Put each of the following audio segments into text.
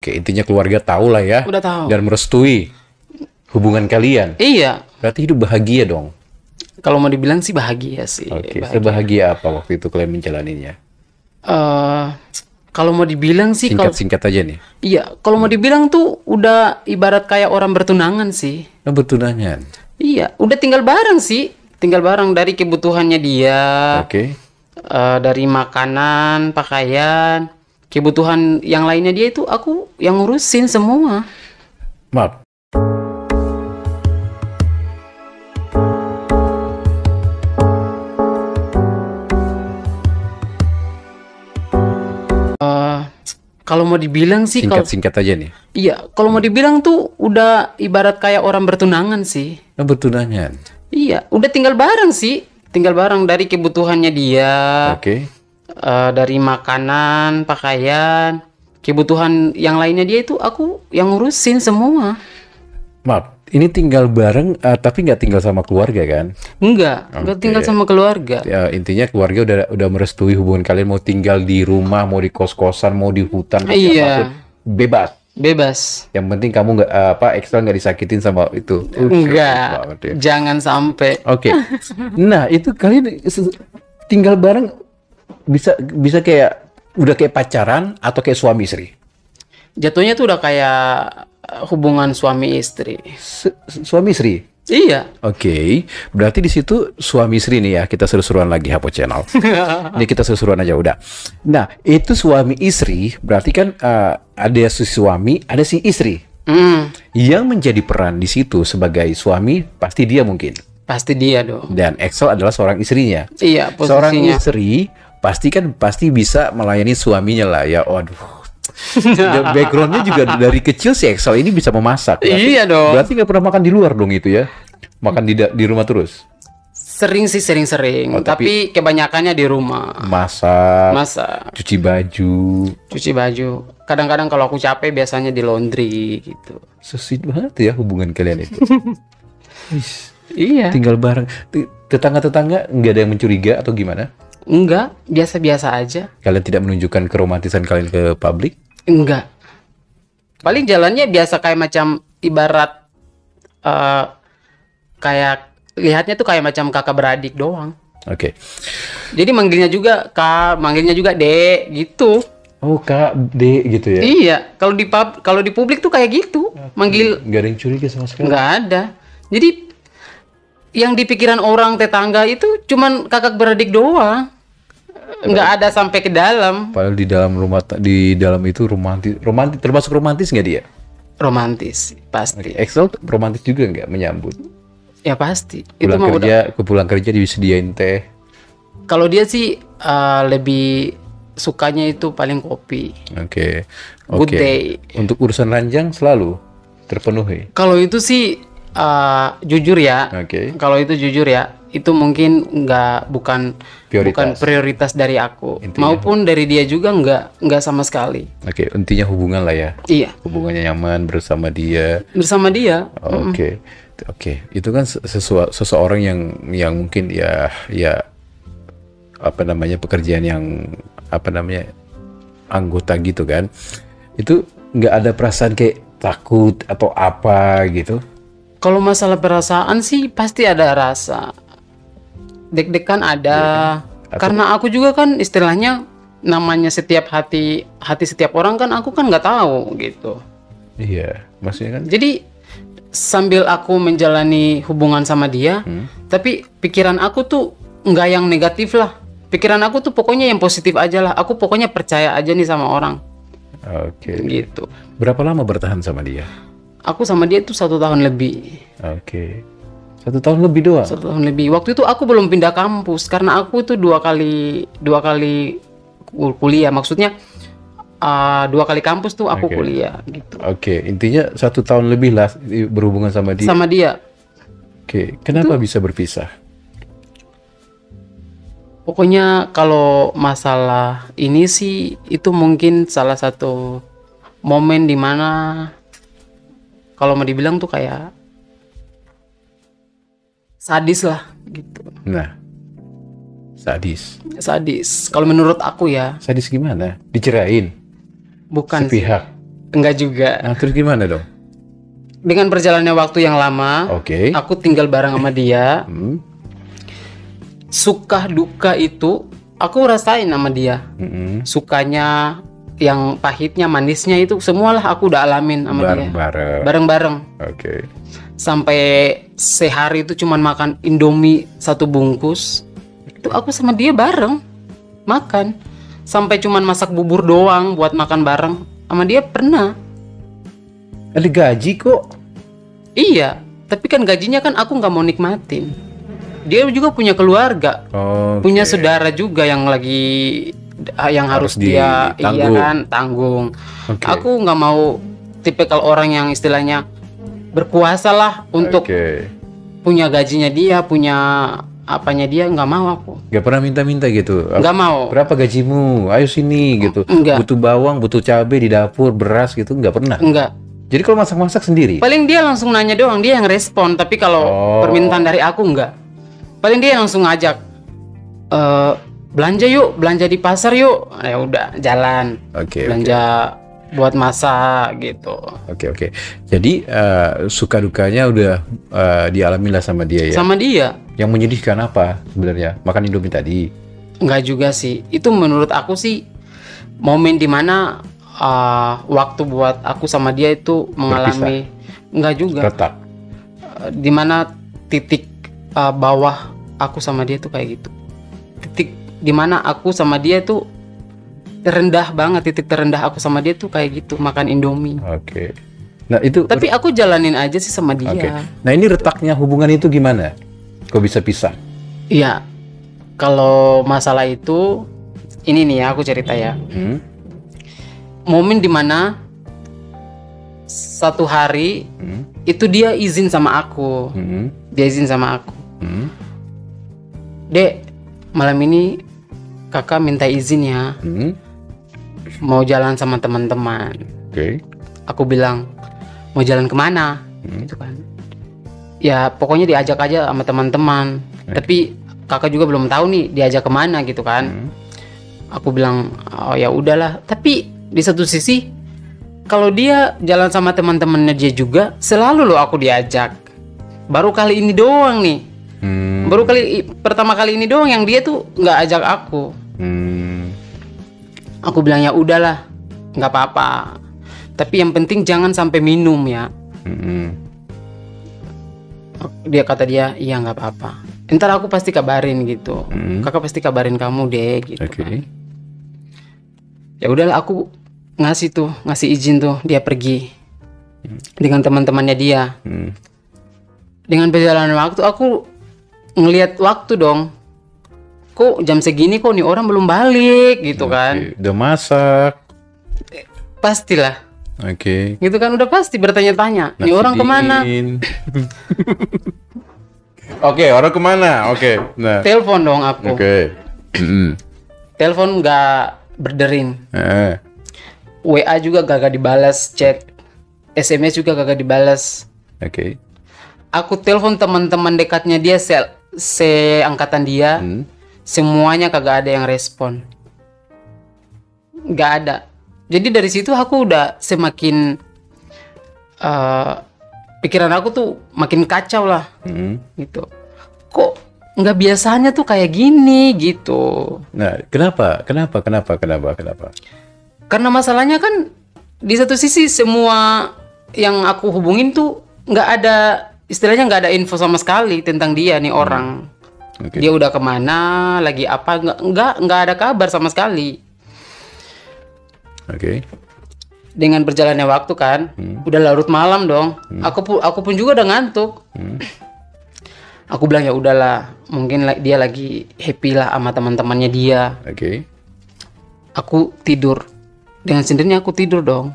Oke, intinya keluarga tahu lah ya. Udah tahu. Dan merestui hubungan kalian. Iya. Berarti hidup bahagia dong. Kalau mau dibilang sih bahagia sih. Oke, Bahagia. sebahagia apa waktu itu kalian menjalaninya? Kalau mau dibilang sih, Singkat-singkat aja nih. iya, kalau mau dibilang tuh udah ibarat kayak orang bertunangan sih. Oh, bertunangan. Iya, udah tinggal bareng sih. Tinggal bareng dari kebutuhannya dia, Oke. dari makanan, pakaian, kebutuhan yang lainnya dia itu aku yang ngurusin semua. Maaf. Kalau mau dibilang sih, Singkat-singkat aja nih. iya, kalau mau dibilang tuh udah ibarat kayak orang bertunangan sih. Oh, bertunangan. Iya, udah tinggal bareng sih. Tinggal bareng dari kebutuhannya dia, Oke. dari makanan, pakaian, kebutuhan yang lainnya dia itu aku yang ngurusin semua. Maaf, ini tinggal bareng tapi nggak tinggal sama keluarga kan? Enggak Oke. tinggal sama keluarga. Ya, intinya keluarga udah merestui hubungan kalian, mau tinggal di rumah, mau di kos-kosan, mau di hutan, mau Iya. siapapun, bebas. Bebas. Yang penting kamu nggak Excel nggak disakitin sama itu. Enggak, Banget ya. jangan sampai. Oke. Nah, itu kalian tinggal bareng bisa kayak udah kayak pacaran atau kayak suami istri? Jatuhnya tuh udah kayak hubungan suami istri. Suami istri. Iya. Oke, berarti di situ suami istri nih ya, kita seru-seruan lagi Hapo Channel. Ini kita seru-seruan aja udah. Nah, itu suami istri, berarti kan ada si suami, ada si istri. Yang menjadi peran di situ sebagai suami pasti dia mungkin. Pasti dia dong. Dan Excel adalah seorang istrinya. Iya, Seorang posisinya. istri pasti bisa melayani suaminya lah ya. Waduh. Dan backgroundnya juga dari kecil si Excel ini bisa memasak. Iya dong. Berarti nggak pernah makan di luar dong itu ya? Makan di rumah terus. Sering sih, sering-sering. Oh, tapi kebanyakannya di rumah. Masak, cuci baju. Cuci baju. Kadang-kadang kalau aku capek biasanya di laundry gitu. So sweet banget ya hubungan kalian itu. Iya. Tinggal bareng. Tetangga-tetangga nggak ada yang mencuriga atau gimana? Enggak, biasa-biasa aja. Kalian tidak menunjukkan keromantisan kalian ke publik? Enggak. Paling jalannya biasa kayak macam ibarat kayak lihatnya tuh kayak macam kakak beradik doang. Oke. Jadi manggilnya juga Kak, manggilnya juga Dek gitu. Oh, Kak, D gitu ya? Iya, kalau di publik tuh kayak gitu. Manggil Nggak ada yang curiga sama sekali? nggak ada. Jadi yang di pikiran orang tetangga itu cuman kakak beradik doang. Nggak ada sampai ke dalam. Padahal di dalam itu romantis termasuk romantis nggak dia? Romantis, pasti. Excel romantis juga nggak menyambut? Ya pasti. Pulang mah pulang kerja disediain teh. Kalau dia sih lebih sukanya itu paling kopi. Oke. Good day. Untuk urusan ranjang selalu terpenuhi. Kalau itu sih jujur ya. Oke. Kalau itu jujur ya, itu mungkin bukan prioritas dari aku. Intinya. Maupun dari dia juga nggak sama sekali. Oke, intinya hubungan lah ya. Iya. Hubungannya nyaman bersama dia. Bersama dia. Oke. Oke, itu kan seseorang yang mungkin ya apa namanya pekerjaan yang apa namanya anggota gitu kan. Itu nggak ada perasaan kayak takut atau apa gitu. Kalau masalah perasaan sih pasti ada rasa. Deg-degan ada. Karena aku juga kan istilahnya namanya setiap hati setiap orang kan aku kan nggak tahu gitu. Iya, maksudnya kan. Jadi sambil aku menjalani hubungan sama dia, tapi pikiran aku tuh nggak yang negatif lah. Pikiran aku tuh pokoknya yang positif aja lah. Aku pokoknya percaya aja nih sama orang. Oke. Gitu. Berapa lama bertahan sama dia? Aku sama dia tuh 1 tahun lebih. Oke. 1 tahun lebih doang? 1 tahun lebih. Waktu itu aku belum pindah kampus karena aku tuh dua kali kuliah. Maksudnya 2 kali kampus tuh aku kuliah gitu. Oke, intinya 1 tahun lebih lah berhubungan sama dia. Sama dia. Oke, kenapa bisa berpisah? Pokoknya kalau masalah ini sih itu mungkin salah satu momen dimana kalau mau dibilang tuh kayak sadis lah gitu. Nah, sadis. Sadis. Kalau menurut aku ya. Sadis gimana? Dicerain? Bukan. Sepihak? Enggak juga. Nah, terus gimana dong? Dengan berjalannya waktu yang lama, Oke. aku tinggal bareng sama dia. Hmm. Suka duka itu aku rasain sama dia. Mm-mm. Sukanya, yang pahitnya, manisnya itu semualah aku udah alamin sama dia. Bareng-bareng. Bareng-bareng. Oke. Sampai sehari itu cuman makan Indomie 1 bungkus. Itu aku sama dia bareng makan. Sampai cuman masak bubur doang buat makan bareng. Sama dia pernah. Ada gaji kok. Iya, tapi kan gajinya kan aku nggak mau nikmatin. Dia juga punya keluarga, punya saudara juga yang lagi yang harus dia iya kan tanggung. Oke. Aku nggak mau tipikal orang yang istilahnya berkuasa lah untuk punya gajinya dia, punya apanya dia, nggak mau aku. Gak pernah minta-minta gitu. Nggak mau. Berapa gajimu? Ayo sini gitu. Enggak. Butuh bawang, butuh cabai di dapur, beras gitu, nggak pernah. Enggak. Jadi kalau masak-masak sendiri? Paling dia langsung nanya doang, dia yang respon. Tapi kalau permintaan dari aku enggak. Paling dia langsung ngajak, belanja yuk, belanja di pasar yuk. Ya udah, jalan. Belanja buat masak gitu. Oke. Jadi suka dukanya udah dialami lah sama dia ya? Sama dia. Yang menyedihkan apa sebenarnya? Makan Indomie tadi? Enggak juga sih. Itu menurut aku sih momen dimana waktu buat aku sama dia itu mengalami enggak juga retak, dimana titik bawah aku sama dia tuh kayak gitu, titik dimana aku sama dia tuh terendah banget, titik terendah aku sama dia tuh kayak gitu, makan Indomie. Oke. Nah itu tapi aku jalanin aja sih sama dia. Nah ini retaknya hubungan itu gimana? Kok bisa pisah? Iya, kalau masalah itu ini nih ya, aku cerita ya. Momen dimana satu hari itu dia izin sama aku. Dia izin sama aku. Dek, malam ini kakak minta izin ya. Mau jalan sama teman-teman. Aku bilang, mau jalan kemana? Gitu kan. Ya pokoknya diajak aja sama teman-teman. Tapi kakak juga belum tahu nih diajak kemana gitu kan. Aku bilang, oh ya udahlah. Tapi di satu sisi, kalau dia jalan sama teman-temannya dia juga, selalu loh aku diajak. Baru kali ini doang nih. Pertama kali ini doang yang dia tuh nggak ajak aku. Aku bilang ya udahlah, nggak apa-apa. Tapi yang penting jangan sampai minum ya. Kata dia, iya nggak apa-apa. Ntar aku pasti kabarin gitu. Kakak pasti kabarin kamu deh gitu. Kan. Ya udahlah, aku ngasih izin tuh dia pergi dengan teman-temannya dia. Dengan perjalanan waktu aku ngelihat waktu dong, kok jam segini kok nih orang belum balik gitu kan. Udah masak pastilah. Gitu kan, udah pasti bertanya-tanya nih orang kemana. Orang kemana? Nah. Telepon dong aku. Telepon nggak berdering. WA juga gak dibalas, chat, SMS juga gak dibalas. Aku telepon teman-teman dekatnya dia, seangkatan dia, semuanya kagak ada yang respon. Gak ada. Jadi dari situ aku udah semakin pikiran aku tuh makin kacau lah. Gitu. Kok nggak biasanya tuh kayak gini gitu. Nah, kenapa? Karena masalahnya kan di satu sisi semua yang aku hubungin tuh nggak ada, istilahnya nggak ada info sama sekali tentang dia nih orang. Dia udah kemana, lagi apa, nggak ada kabar sama sekali. Dengan berjalannya waktu kan, udah larut malam dong. Aku pun juga udah ngantuk. Aku bilang ya udahlah, mungkin dia lagi happy lah sama teman-temannya dia. Aku tidur. Dengan sendirinya aku tidur dong.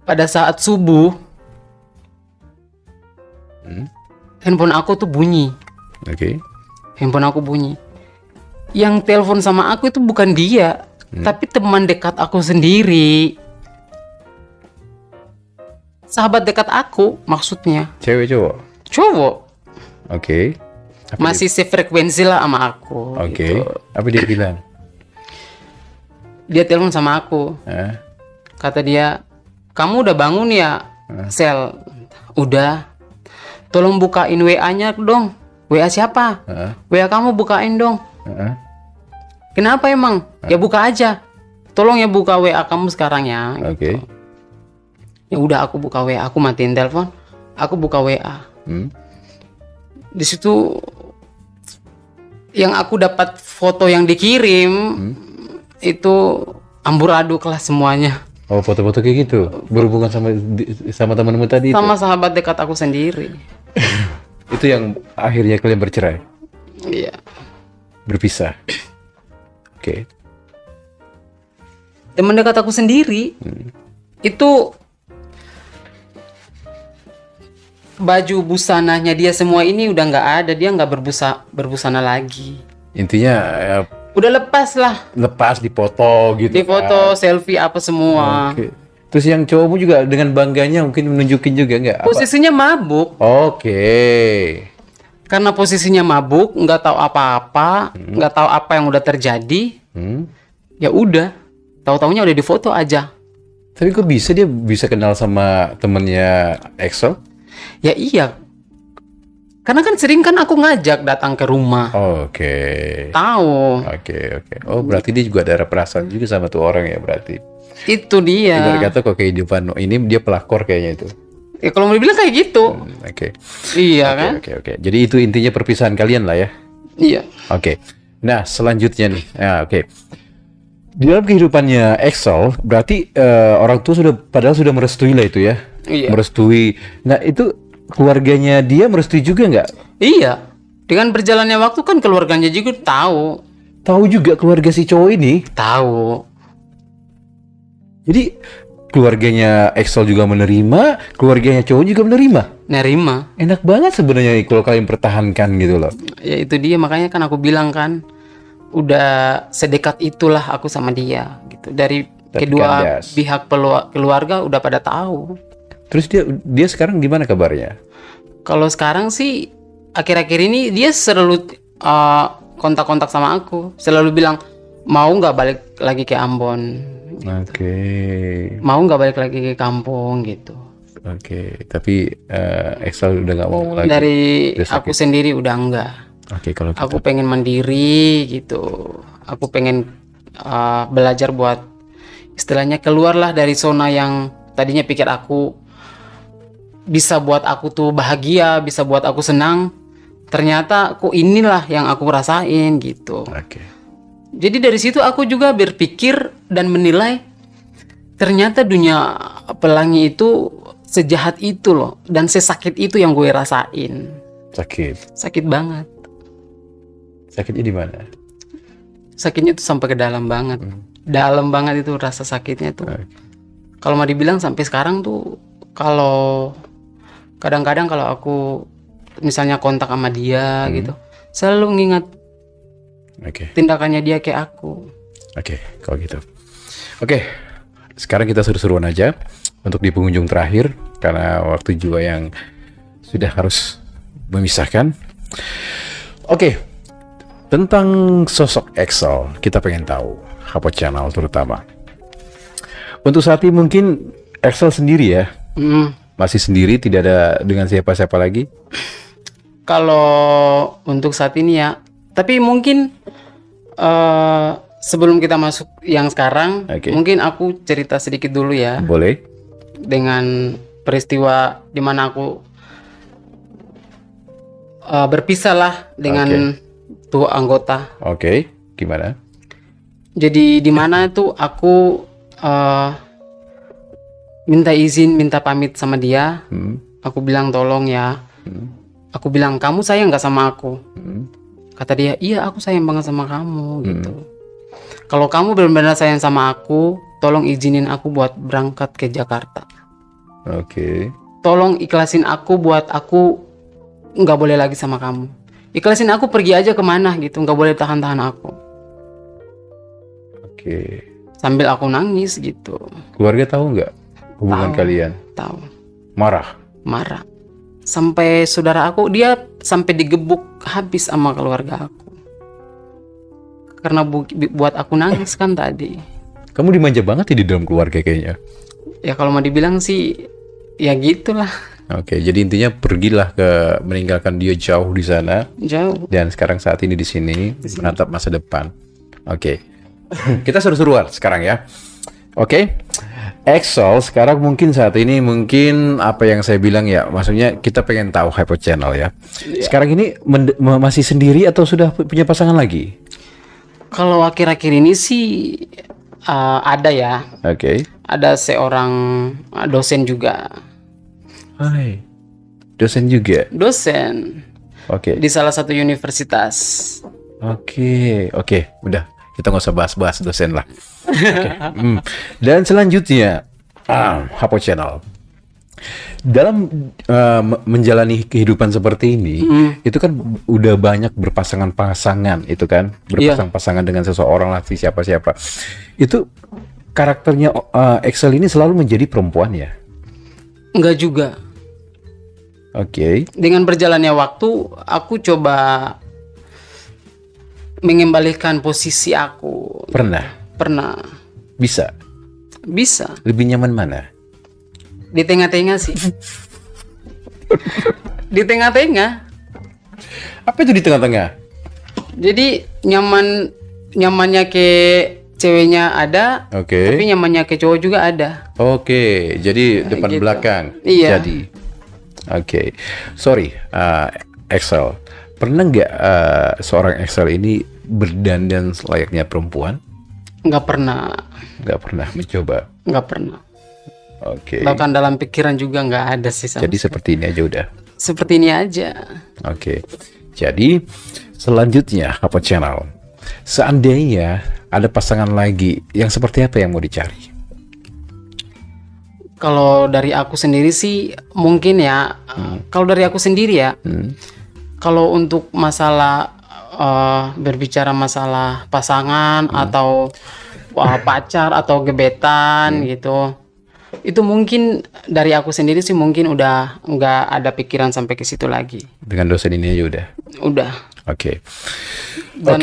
Pada saat subuh, handphone aku tuh bunyi. Handphone aku bunyi. Yang telepon sama aku itu bukan dia, tapi teman dekat aku sendiri. Sahabat dekat aku maksudnya. Cewek cowok? Cowok. Masih sefrekuensi lah sama aku. Gitu. Apa dia bilang? dia telepon sama aku. Kata dia, kamu udah bangun ya, Sel? Udah. Tolong bukain WA-nya dong. WA siapa? WA kamu bukain dong. Kenapa emang? Ya buka aja. Tolong ya buka WA kamu sekarang ya. Oke. Ya udah, aku buka WA, aku matiin telepon, aku buka WA. Di situ yang aku dapat foto yang dikirim itu amburadul lah semuanya. Oh, foto-foto kayak gitu berhubungan sama temanmu tadi Sama itu? sahabat dekat aku sendiri. Itu yang akhirnya kalian bercerai? Iya. Berpisah? Oke. Teman dekat aku sendiri itu baju busananya dia semua ini udah nggak ada, dia nggak berbusana lagi. Intinya Udah lepas lah. lepas dipoto gitu. Di foto, selfie apa semua. Oke. Terus yang cowokmu juga dengan bangganya mungkin menunjukin juga nggak? Posisinya mabuk. Oke. Karena posisinya mabuk, nggak tahu apa-apa, nggak tahu apa yang udah terjadi. Ya udah, tahu-taunya udah di foto aja. Tapi kok dia bisa kenal sama temennya Excel? Ya iya. Karena kan sering kan aku ngajak datang ke rumah. Oke. Tahu. Oke. Oh, berarti dia juga ada perasaan juga sama tuh orang ya berarti. Itu dia. Ibarat kata kok kehidupan ini dia pelakor kayaknya itu. Ya kalau mau dibilang kayak gitu. Oke. Iya kan? Oke. Jadi itu intinya perpisahan kalian lah ya. Iya. Oke. Nah, selanjutnya nih. Oke. Di dalam kehidupannya Excel, berarti orang tua padahal sudah merestui lah itu ya. Iya. Merestui. Nah, itu keluarganya dia merestui juga nggak? Iya. Dengan berjalannya waktu kan keluarganya juga tahu. Tahu juga keluarga si cowok ini? Tahu. Jadi keluarganya Excel juga menerima, keluarganya cowok juga menerima. Nerima. Enak banget sebenarnya kalau kalian pertahankan gitu loh. Ya itu dia, makanya kan aku bilang kan udah sedekat itulah aku sama dia gitu. Dari Tapi kedua kandas. pihak keluarga udah pada tahu. Terus dia sekarang gimana kabarnya? Kalau sekarang sih akhir-akhir ini dia selalu kontak-kontak sama aku, selalu bilang mau nggak balik lagi ke Ambon. Oke. Mau nggak balik lagi ke kampung gitu. Oke. Tapi Excel udah nggak mau lagi. Dari Udah aku sakit. sendiri udah enggak. Oke, kalau Aku gitu. pengen mandiri gitu. Aku pengen belajar buat istilahnya keluarlah dari zona yang tadinya pikir aku bisa buat aku tuh bahagia, bisa buat aku senang. Ternyata kok inilah yang aku rasain gitu. Oke. Jadi dari situ aku juga berpikir dan menilai ternyata dunia pelangi itu sejahat itu loh, dan sesakit itu yang gue rasain. Sakit. Sakit banget. Sakitnya di mana? Sakitnya tuh sampai ke dalam banget. Dalam banget itu rasa sakitnya tuh. Oke. Kalau mau dibilang sampai sekarang tuh, kalau kadang-kadang kalau aku misalnya kontak sama dia gitu, selalu ngingat Oke. tindakannya dia kayak aku. Oke, kalau gitu. Oke, sekarang kita seru-seruan aja untuk di pengunjung terakhir karena waktu juga yang sudah harus memisahkan. Oke, tentang sosok Excel kita pengen tahu, Hapo Channel terutama. Untuk saat ini mungkin Excel sendiri ya, masih sendiri, tidak ada dengan siapa-siapa lagi. Kalau untuk saat ini ya, tapi mungkin sebelum kita masuk yang sekarang, Oke. mungkin aku cerita sedikit dulu ya Boleh? dengan peristiwa di mana aku berpisah lah dengan tuh anggota. Oke, gimana? Jadi di mana tuh aku minta izin, minta pamit sama dia. Aku bilang tolong ya. Aku bilang kamu sayang nggak sama aku? Kata dia, iya aku sayang banget sama kamu gitu. Kalau kamu benar-benar sayang sama aku, tolong izinin aku buat berangkat ke Jakarta. Oke. Tolong ikhlasin aku buat aku nggak boleh lagi sama kamu. Ikhlasin aku pergi aja kemana gitu, nggak boleh tahan-tahan aku. Oke. Sambil aku nangis gitu. Keluarga tahu nggak hubungan Tahu. kalian? Tahu, Marah? marah. Sampai saudara aku, dia sampai digebuk habis sama keluarga aku. Karena buat aku nangis kan tadi. Kamu dimanja banget ya di dalam keluarga kayaknya. Ya kalau mau dibilang sih ya gitulah. Oke, jadi intinya pergilah meninggalkan dia jauh di sana. Jauh. Dan sekarang saat ini di sini menatap masa depan. Oke. Kita seru-seruan sekarang ya. Oke. Excel sekarang mungkin saat ini mungkin apa yang saya bilang ya, maksudnya kita pengen tahu Hypo Channel ya. Sekarang ini masih sendiri atau sudah punya pasangan lagi? Kalau akhir-akhir ini sih ada ya. Oke. Ada seorang dosen juga. Hai. Dosen juga. Dosen Oke. di salah satu universitas. Oke, udah kita nggak usah bahas-bahas dosen lah. Oke. Dan selanjutnya, Hypo Channel. Dalam menjalani kehidupan seperti ini, itu kan udah banyak berpasangan-pasangan, itu kan berpasang-pasangan dengan seseorang lah, siapa-siapa. Itu karakternya Excel ini selalu menjadi perempuan ya? Enggak juga. Oke. Dengan berjalannya waktu, aku coba mengembalikan posisi aku. Pernah. Bisa. Lebih nyaman mana? Di tengah-tengah sih. Di tengah-tengah. Apa itu di tengah-tengah? Jadi nyamannya ke ceweknya ada, tapi nyamannya ke cowok juga ada. Oke, jadi depan gitu. belakang. Iya. Jadi, sorry, Excel. Pernah nggak seorang Excel ini berdandan layaknya perempuan? Nggak pernah. Nggak pernah mencoba. Nggak pernah. Oke. Bahkan dalam pikiran juga nggak ada sih. Jadi seperti ini aja udah. Seperti ini aja. Oke. Jadi selanjutnya apa channel? Seandainya ada pasangan lagi, yang seperti apa yang mau dicari? Kalau dari aku sendiri sih mungkin ya. Kalau dari aku sendiri ya. Kalau untuk masalah berbicara masalah pasangan atau pacar atau gebetan gitu. Itu mungkin dari aku sendiri sih mungkin udah nggak ada pikiran sampai ke situ lagi. Dengan dosen ini aja udah. Udah. Oke. Dan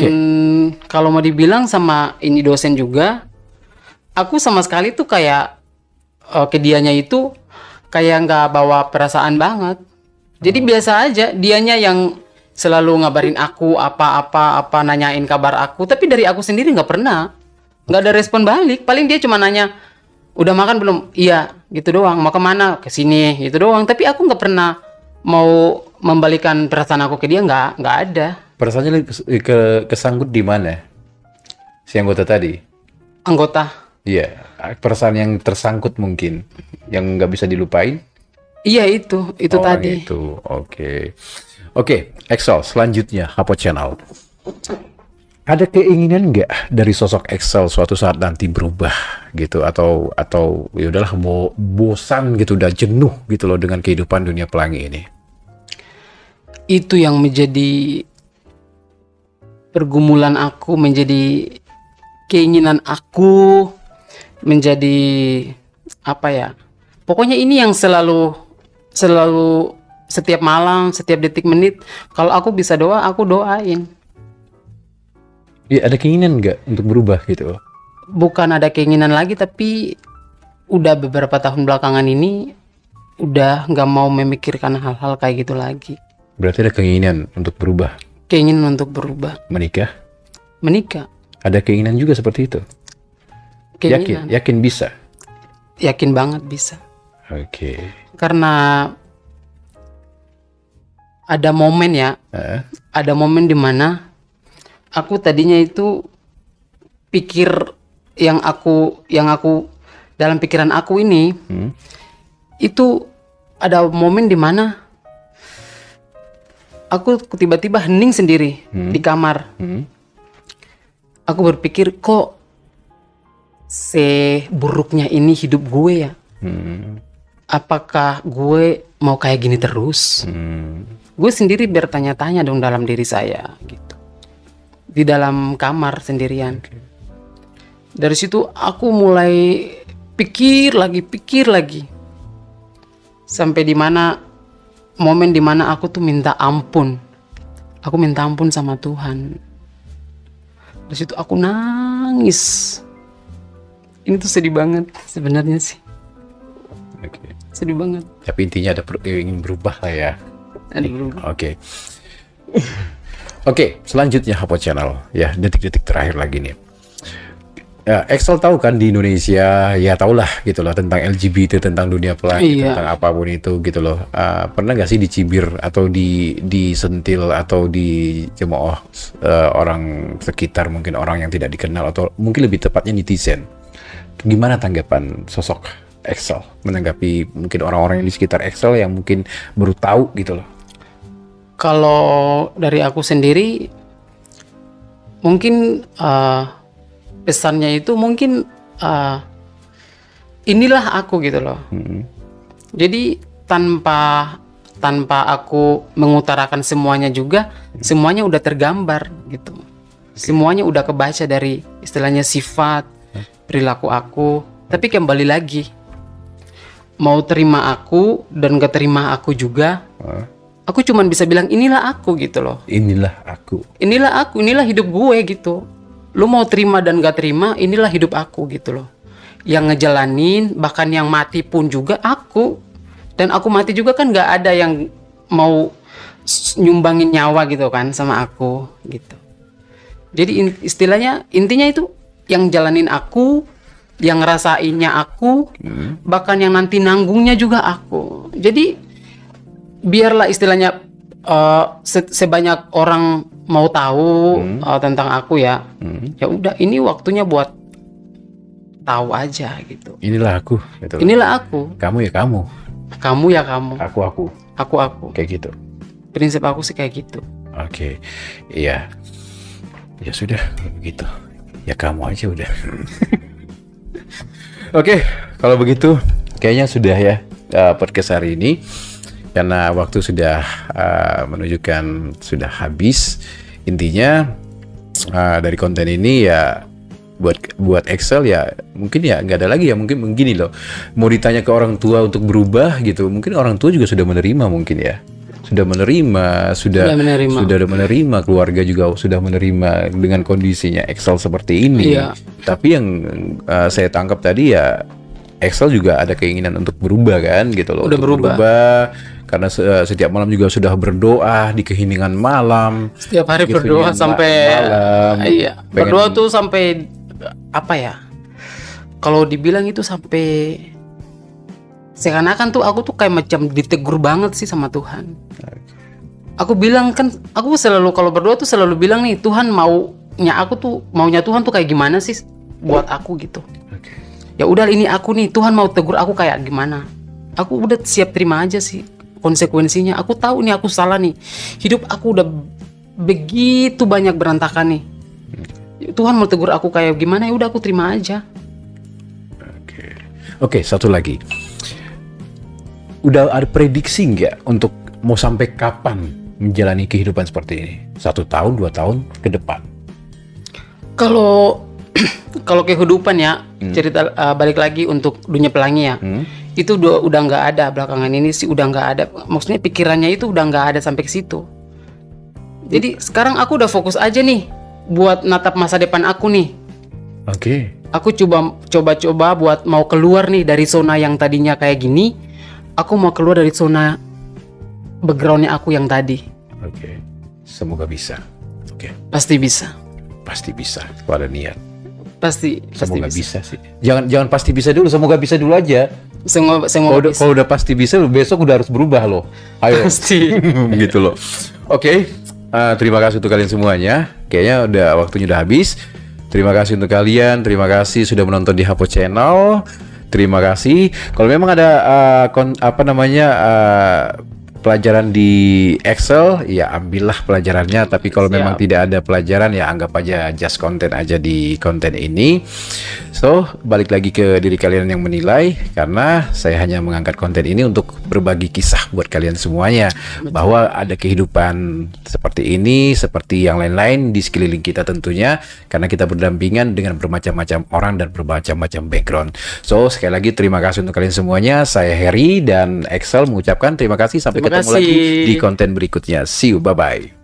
kalau mau dibilang sama ini dosen juga, aku sama sekali tuh kayak ke dianya itu kayak nggak bawa perasaan banget. Jadi biasa aja, dianya yang selalu ngabarin aku apa nanyain kabar aku, tapi dari aku sendiri nggak ada respon balik. Paling dia cuma nanya, udah makan belum? Iya, gitu doang. Mau kemana? Ke sini, gitu doang. Tapi aku nggak pernah mau membalikan perasaan aku ke dia, nggak ada. Perasaannya kesangkut di mana? Si anggota tadi? Anggota. Iya, perasaan yang tersangkut mungkin, yang nggak bisa dilupain. Iya itu tadi. Itu, oke. Excel selanjutnya Hypo Channel. Ada keinginan nggak dari sosok Excel suatu saat nanti berubah gitu, atau ya udahlah bosan gitu, udah jenuh gitu loh dengan kehidupan dunia pelangi ini? Itu yang menjadi pergumulan aku, menjadi keinginan aku, menjadi apa ya? Pokoknya ini yang selalu setiap malam, setiap detik menit, kalau aku bisa doa, aku doain. Ya, ada keinginan nggak untuk berubah gitu? Bukan ada keinginan lagi, tapi udah beberapa tahun belakangan ini udah nggak mau memikirkan hal-hal kayak gitu lagi. Berarti ada keinginan untuk berubah? Keinginan untuk berubah. Menikah? Ada keinginan juga seperti itu? Keinginan. Yakin bisa? Yakin banget bisa. Oke. Karena ada momen ya, ada momen dimana aku tadinya itu pikir yang aku dalam pikiran aku ini itu ada momen dimana aku tiba-tiba hening sendiri di kamar. Aku berpikir, kok seburuknya ini hidup gue ya? Apakah gue mau kayak gini terus? Gue sendiri bertanya-tanya dong dalam diri saya gitu. Di dalam kamar sendirian. Dari situ aku mulai pikir lagi. Sampai momen dimana aku tuh minta ampun. Aku minta ampun sama Tuhan. Dari situ aku nangis. Ini tuh sedih banget sebenarnya sih. Oke. Sedih banget. Tapi intinya ada ingin berubah lah ya. Ada berubah. Oke. Oke, selanjutnya Hapo Channel ya, detik-detik terakhir lagi nih. Ya, Excel tahu kan di Indonesia, ya tau lah gitu loh tentang LGBT, tentang dunia pelangi, Iya. tentang apapun itu gitu loh. Pernah nggak sih dicibir atau disentil atau dicemooh orang sekitar, mungkin orang yang tidak dikenal atau mungkin lebih tepatnya netizen? Gimana tanggapan sosok Excel menanggapi mungkin orang-orang yang di sekitar Excel yang mungkin baru tahu gitu loh? Kalau dari aku sendiri, mungkin pesannya itu mungkin inilah aku gitu loh. Jadi tanpa aku mengutarakan semuanya juga, semuanya udah tergambar gitu. Semuanya udah kebaca dari istilahnya sifat, perilaku aku. Tapi kembali lagi, mau terima aku dan gak terima aku juga, aku cuman bisa bilang inilah aku gitu loh. Inilah aku. Inilah aku, inilah hidup gue gitu. Lu mau terima dan gak terima, inilah hidup aku gitu loh. Yang ngejalanin, bahkan yang mati pun juga aku. Dan aku mati juga kan gak ada yang mau nyumbangin nyawa gitu kan sama aku gitu. Jadi istilahnya, intinya itu yang jalanin aku, yang ngerasainnya aku, bahkan yang nanti nanggungnya juga aku. Jadi biarlah istilahnya sebanyak orang mau tahu tentang aku ya, ya udah ini waktunya buat tahu aja gitu. Inilah aku. Gitu. Inilah aku. Kamu ya kamu. Kamu ya kamu. Aku. Aku. Kayak gitu. Prinsip aku sih kayak gitu. Oke. Iya. Ya sudah begitu. Ya kamu aja udah. Oke, kalau begitu kayaknya sudah ya podcast hari ini. Karena waktu sudah menunjukkan sudah habis. Intinya dari konten ini ya buat Excel ya mungkin ya nggak ada lagi ya, mungkin begini loh, mau ditanya ke orang tua untuk berubah gitu, mungkin orang tua juga sudah menerima, mungkin ya sudah menerima, keluarga juga sudah menerima dengan kondisinya Excel seperti ini. Iya. Tapi yang saya tangkap tadi ya Excel juga ada keinginan untuk berubah kan gitu loh. Udah untuk berubah. Karena setiap malam juga sudah berdoa di keheningan malam. Setiap hari Di berdoa keheningan sampai malam. iya, Pengen- berdoa tuh sampai apa ya? Kalau dibilang itu sampai seakan-akan tuh aku tuh kayak macam ditegur banget sih sama Tuhan. Aku bilang kan, aku selalu kalau berdoa tuh selalu bilang nih, Tuhan maunya Tuhan tuh kayak gimana sih buat aku gitu. Oke. Ya udah ini aku nih, Tuhan mau tegur aku kayak gimana. Aku udah siap terima aja sih konsekuensinya. Aku tahu nih aku salah nih. Hidup aku udah begitu banyak berantakan nih. Tuhan mau tegur aku kayak gimana, ya udah aku terima aja. Oke, satu lagi. Udah ada prediksi nggak untuk mau sampai kapan menjalani kehidupan seperti ini? 1 tahun, 2 tahun ke depan? Kalau kalau kehidupan ya, cerita balik lagi untuk dunia pelangi ya. Itu udah nggak ada belakangan ini sih, udah nggak ada. Maksudnya pikirannya itu udah nggak ada sampai ke situ. Jadi sekarang aku udah fokus aja nih buat natap masa depan aku nih. Oke. Aku coba buat mau keluar nih dari zona yang tadinya kayak gini. Aku mau keluar dari zona backgroundnya aku yang tadi. Oke. Semoga bisa. Oke. Pasti bisa. Pasti bisa. Kalau ada niat. Pasti Semoga bisa. bisa sih. Jangan pasti bisa dulu. Semoga bisa dulu aja. Semoga bisa. Kalau udah pasti bisa, besok udah harus berubah loh. Ayo. Pasti. Gitu loh. Oke. Terima kasih untuk kalian semuanya. Kayaknya udah waktunya udah habis. Terima kasih untuk kalian. Terima kasih sudah menonton di Hapo Channel. Terima kasih. Kalau memang ada pelajaran di Excel, ya ambillah pelajarannya. Tapi kalau memang tidak ada pelajaran, ya anggap aja just konten aja di konten ini. So, balik lagi ke diri kalian yang menilai, karena saya hanya mengangkat konten ini untuk berbagi kisah buat kalian semuanya. Bahwa ada kehidupan seperti ini, seperti yang lain-lain di sekeliling kita tentunya. Karena kita berdampingan dengan bermacam-macam orang dan bermacam-macam background. So, sekali lagi terima kasih untuk kalian semuanya. Saya Heri dan Excel mengucapkan terima kasih. Sampai ketemu lagi di konten berikutnya. See you, bye-bye.